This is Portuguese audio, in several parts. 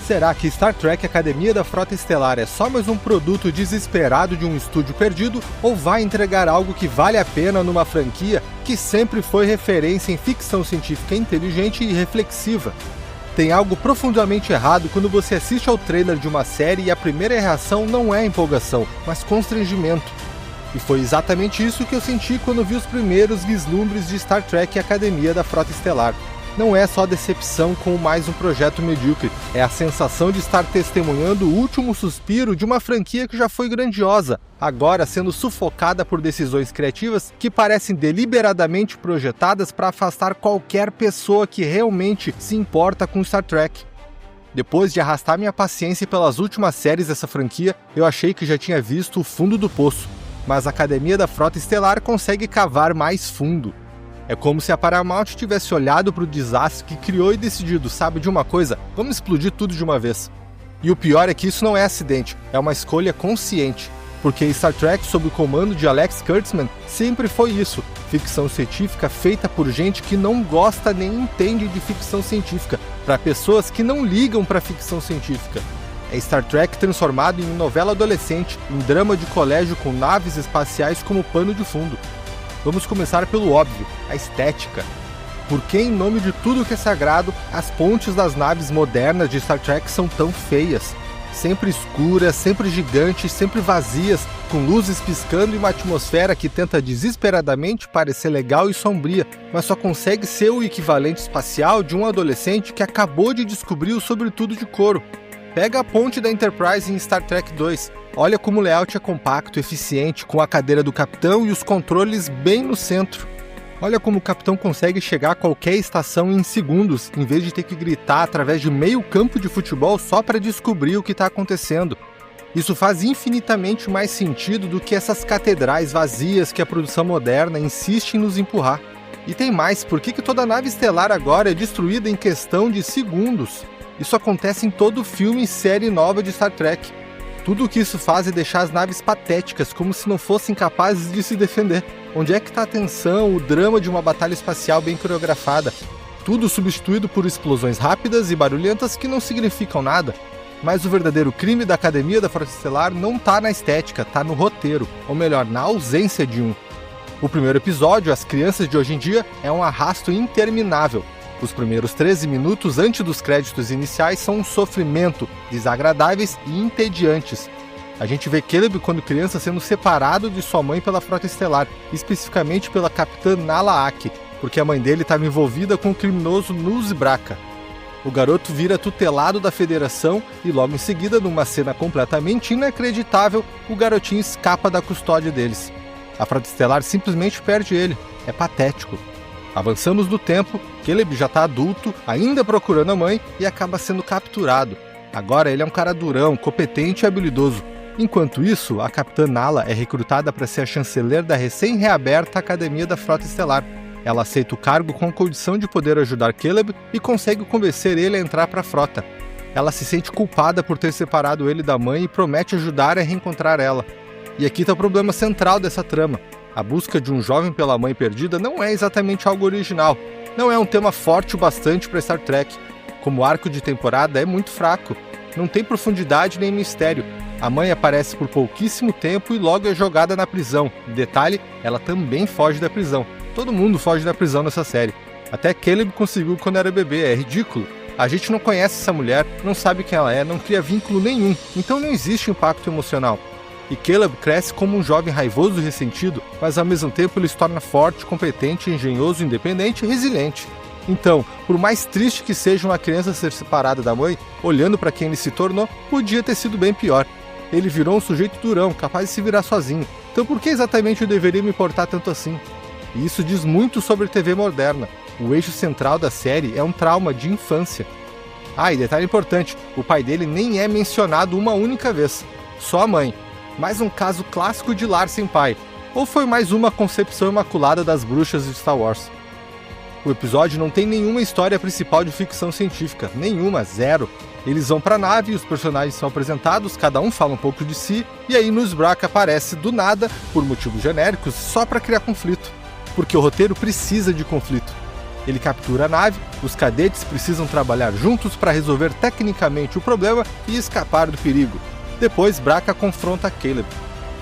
Será que Star Trek Academia da Frota Estelar é só mais um produto desesperado de um estúdio perdido, ou vai entregar algo que vale a pena numa franquia que sempre foi referência em ficção científica inteligente e reflexiva? Tem algo profundamente errado quando você assiste ao trailer de uma série e a primeira reação não é empolgação, mas constrangimento. E foi exatamente isso que eu senti quando vi os primeiros vislumbres de Star Trek Academia da Frota Estelar. Não é só decepção com mais um projeto medíocre, é a sensação de estar testemunhando o último suspiro de uma franquia que já foi grandiosa, agora sendo sufocada por decisões criativas que parecem deliberadamente projetadas para afastar qualquer pessoa que realmente se importa com Star Trek. Depois de arrastar minha paciência pelas últimas séries dessa franquia, eu achei que já tinha visto o fundo do poço, mas a Academia da Frota Estelar consegue cavar mais fundo. É como se a Paramount tivesse olhado para o desastre que criou e decidido, sabe de uma coisa? Vamos explodir tudo de uma vez. E o pior é que isso não é acidente, é uma escolha consciente. Porque Star Trek, sob o comando de Alex Kurtzman, sempre foi isso. Ficção científica feita por gente que não gosta nem entende de ficção científica, para pessoas que não ligam para ficção científica. É Star Trek transformado em novela adolescente, em drama de colégio com naves espaciais como pano de fundo. Vamos começar pelo óbvio, a estética. Por que, em nome de tudo que é sagrado, as pontes das naves modernas de Star Trek são tão feias? Sempre escuras, sempre gigantes, sempre vazias, com luzes piscando e uma atmosfera que tenta desesperadamente parecer legal e sombria, mas só consegue ser o equivalente espacial de um adolescente que acabou de descobrir o sobretudo de couro. Pega a ponte da Enterprise em Star Trek 2. Olha como o layout é compacto, eficiente, com a cadeira do capitão e os controles bem no centro. Olha como o capitão consegue chegar a qualquer estação em segundos, em vez de ter que gritar através de meio campo de futebol só para descobrir o que está acontecendo. Isso faz infinitamente mais sentido do que essas catedrais vazias que a produção moderna insiste em nos empurrar. E tem mais, por que toda nave estelar agora é destruída em questão de segundos? Isso acontece em todo filme e série nova de Star Trek. Tudo o que isso faz é deixar as naves patéticas, como se não fossem capazes de se defender. Onde é que está a tensão, o drama de uma batalha espacial bem coreografada? Tudo substituído por explosões rápidas e barulhentas que não significam nada. Mas o verdadeiro crime da Academia da Frota Estelar não está na estética, está no roteiro, ou melhor, na ausência de um. O primeiro episódio, As Crianças de Hoje em Dia, é um arrasto interminável. Os primeiros 13 minutos antes dos créditos iniciais são um sofrimento, desagradáveis e entediantes. A gente vê Caleb quando criança sendo separado de sua mãe pela Frota Estelar, especificamente pela Capitã Nala Ake, porque a mãe dele estava envolvida com o criminoso Nuz Braka. O garoto vira tutelado da Federação e logo em seguida, numa cena completamente inacreditável, o garotinho escapa da custódia deles. A Frota Estelar simplesmente perde ele. É patético. Avançamos no tempo, Caleb já está adulto, ainda procurando a mãe, e acaba sendo capturado. Agora ele é um cara durão, competente e habilidoso. Enquanto isso, a Capitã Nala é recrutada para ser a chanceler da recém-reaberta Academia da Frota Estelar. Ela aceita o cargo com a condição de poder ajudar Caleb e consegue convencer ele a entrar para a frota. Ela se sente culpada por ter separado ele da mãe e promete ajudar a reencontrar ela. E aqui está o problema central dessa trama. A busca de um jovem pela mãe perdida não é exatamente algo original. Não é um tema forte o bastante para Star Trek. Como arco de temporada, é muito fraco. Não tem profundidade nem mistério. A mãe aparece por pouquíssimo tempo e logo é jogada na prisão. Detalhe, ela também foge da prisão. Todo mundo foge da prisão nessa série. Até Caleb conseguiu quando era bebê, é ridículo. A gente não conhece essa mulher, não sabe quem ela é, não cria vínculo nenhum. Então não existe impacto emocional. E Caleb cresce como um jovem raivoso e ressentido, mas ao mesmo tempo ele se torna forte, competente, engenhoso, independente e resiliente. Então, por mais triste que seja uma criança ser separada da mãe, olhando para quem ele se tornou, podia ter sido bem pior. Ele virou um sujeito durão, capaz de se virar sozinho. Então por que exatamente eu deveria me importar tanto assim? E isso diz muito sobre TV moderna. O eixo central da série é um trauma de infância. Ah, e detalhe importante, o pai dele nem é mencionado uma única vez. Só a mãe. Mais um caso clássico de lar sem pai. Ou foi mais uma concepção imaculada das bruxas de Star Wars? O episódio não tem nenhuma história principal de ficção científica. Nenhuma, zero. Eles vão pra nave e os personagens são apresentados, cada um fala um pouco de si, e aí Nuz Braka aparece do nada, por motivos genéricos, só pra criar conflito. Porque o roteiro precisa de conflito. Ele captura a nave, os cadetes precisam trabalhar juntos para resolver tecnicamente o problema e escapar do perigo. Depois, Braca confronta Caleb.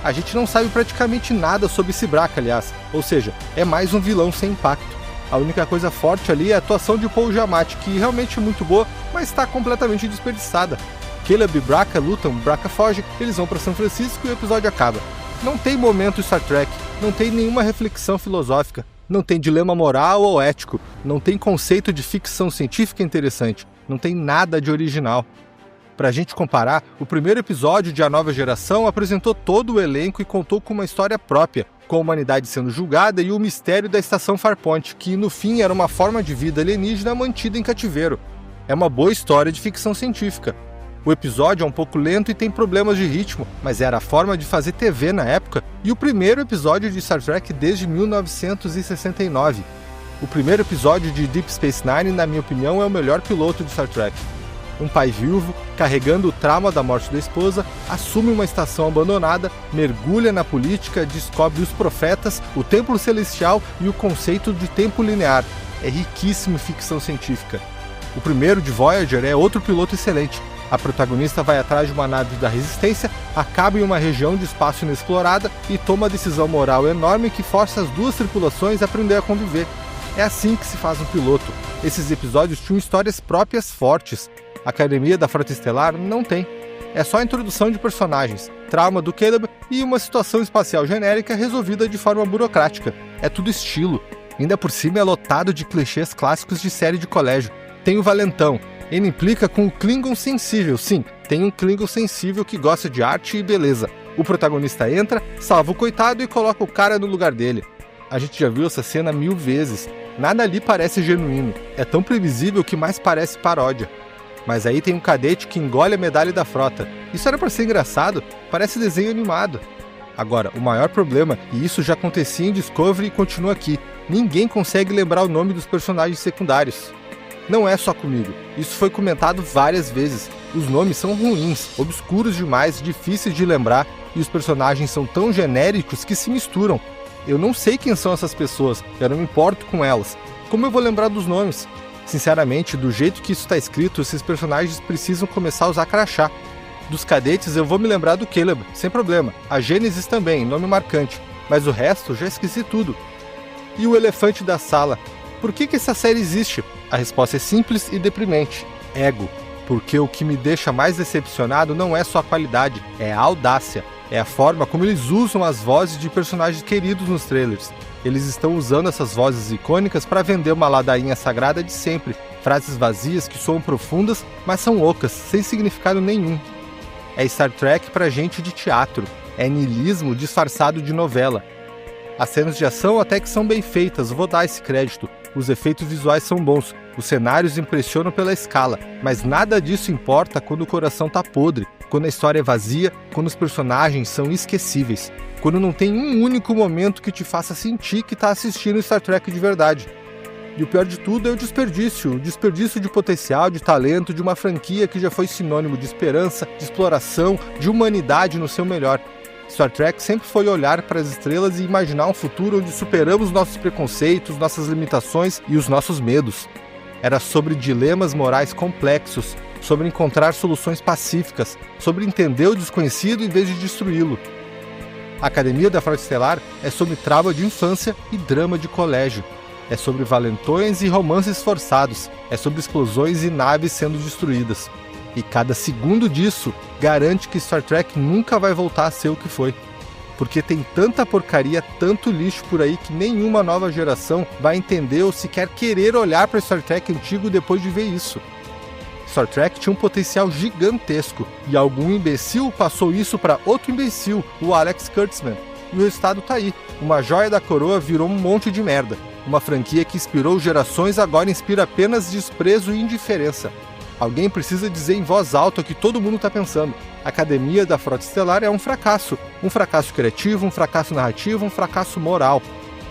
A gente não sabe praticamente nada sobre esse Braca, aliás, ou seja, é mais um vilão sem impacto. A única coisa forte ali é a atuação de Paul Giamatti, que realmente é muito boa, mas está completamente desperdiçada. Caleb e Braca lutam, Braca foge, eles vão para São Francisco e o episódio acaba. Não tem momento Star Trek, não tem nenhuma reflexão filosófica, não tem dilema moral ou ético, não tem conceito de ficção científica interessante, não tem nada de original. Para a gente comparar, o primeiro episódio de A Nova Geração apresentou todo o elenco e contou com uma história própria, com a humanidade sendo julgada e o mistério da estação Farpoint, que no fim era uma forma de vida alienígena mantida em cativeiro. É uma boa história de ficção científica. O episódio é um pouco lento e tem problemas de ritmo, mas era a forma de fazer TV na época e o primeiro episódio de Star Trek desde 1969. O primeiro episódio de Deep Space Nine, na minha opinião, é o melhor piloto de Star Trek. Um pai viúvo, carregando o trauma da morte da esposa, assume uma estação abandonada, mergulha na política, descobre os profetas, o templo celestial e o conceito de tempo linear. É riquíssimo em ficção científica. O primeiro de Voyager é outro piloto excelente. A protagonista vai atrás de uma nave da Resistência, acaba em uma região de espaço inexplorada e toma uma decisão moral enorme que força as duas tripulações a aprender a conviver. É assim que se faz um piloto. Esses episódios tinham histórias próprias fortes. A Academia da Frota Estelar não tem. É só a introdução de personagens, trauma do Caleb e uma situação espacial genérica resolvida de forma burocrática. É tudo estilo. Ainda por cima é lotado de clichês clássicos de série de colégio. Tem o valentão. Ele implica com o Klingon sensível. Sim, tem um Klingon sensível que gosta de arte e beleza. O protagonista entra, salva o coitado e coloca o cara no lugar dele. A gente já viu essa cena 1000 vezes. Nada ali parece genuíno. É tão previsível que mais parece paródia. Mas aí tem um cadete que engole a medalha da frota. Isso era para ser engraçado, parece desenho animado. Agora, o maior problema, e isso já acontecia em Discovery e continua aqui, ninguém consegue lembrar o nome dos personagens secundários. Não é só comigo, isso foi comentado várias vezes. Os nomes são ruins, obscuros demais, difíceis de lembrar, e os personagens são tão genéricos que se misturam. Eu não sei quem são essas pessoas, eu não me importo com elas. Como eu vou lembrar dos nomes? Sinceramente, do jeito que isso está escrito, esses personagens precisam começar a usar crachá. Dos cadetes eu vou me lembrar do Caleb, sem problema. A Gênesis também, nome marcante. Mas o resto, já esqueci tudo. E o elefante da sala? Por que essa série existe? A resposta é simples e deprimente. Ego. Porque o que me deixa mais decepcionado não é só a qualidade, é a audácia. É a forma como eles usam as vozes de personagens queridos nos trailers. Eles estão usando essas vozes icônicas para vender uma ladainha sagrada de sempre. Frases vazias que soam profundas, mas são ocas, sem significado nenhum. É Star Trek pra gente de teatro. É niilismo disfarçado de novela. As cenas de ação até que são bem feitas, vou dar esse crédito. Os efeitos visuais são bons, os cenários impressionam pela escala, mas nada disso importa quando o coração tá podre, quando a história é vazia, quando os personagens são esquecíveis, quando não tem um único momento que te faça sentir que tá assistindo Star Trek de verdade. E o pior de tudo é o desperdício de potencial, de talento, de uma franquia que já foi sinônimo de esperança, de exploração, de humanidade no seu melhor. Star Trek sempre foi olhar para as estrelas e imaginar um futuro onde superamos nossos preconceitos, nossas limitações e os nossos medos. Era sobre dilemas morais complexos, sobre encontrar soluções pacíficas, sobre entender o desconhecido em vez de destruí-lo. A Academia da Frota Estelar é sobre trauma de infância e drama de colégio. É sobre valentões e romances forçados. É sobre explosões e naves sendo destruídas. E cada segundo disso garante que Star Trek nunca vai voltar a ser o que foi. Porque tem tanta porcaria, tanto lixo por aí que nenhuma nova geração vai entender ou sequer querer olhar para Star Trek antigo depois de ver isso. Star Trek tinha um potencial gigantesco e algum imbecil passou isso para outro imbecil, o Alex Kurtzman. E o resultado tá aí. Uma joia da coroa virou um monte de merda. Uma franquia que inspirou gerações agora inspira apenas desprezo e indiferença. Alguém precisa dizer em voz alta o que todo mundo está pensando. A Academia da Frota Estelar é um fracasso. Um fracasso criativo, um fracasso narrativo, um fracasso moral.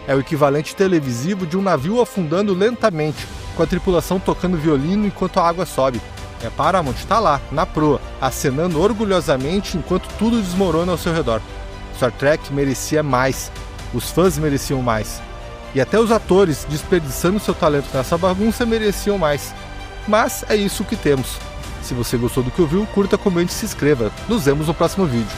É o equivalente televisivo de um navio afundando lentamente, com a tripulação tocando violino enquanto a água sobe. É Paramount tá lá, na proa, acenando orgulhosamente enquanto tudo desmorona ao seu redor. Star Trek merecia mais. Os fãs mereciam mais. E até os atores, desperdiçando seu talento nessa bagunça, mereciam mais. Mas é isso que temos. Se você gostou do que ouviu, curta, comente e se inscreva. Nos vemos no próximo vídeo.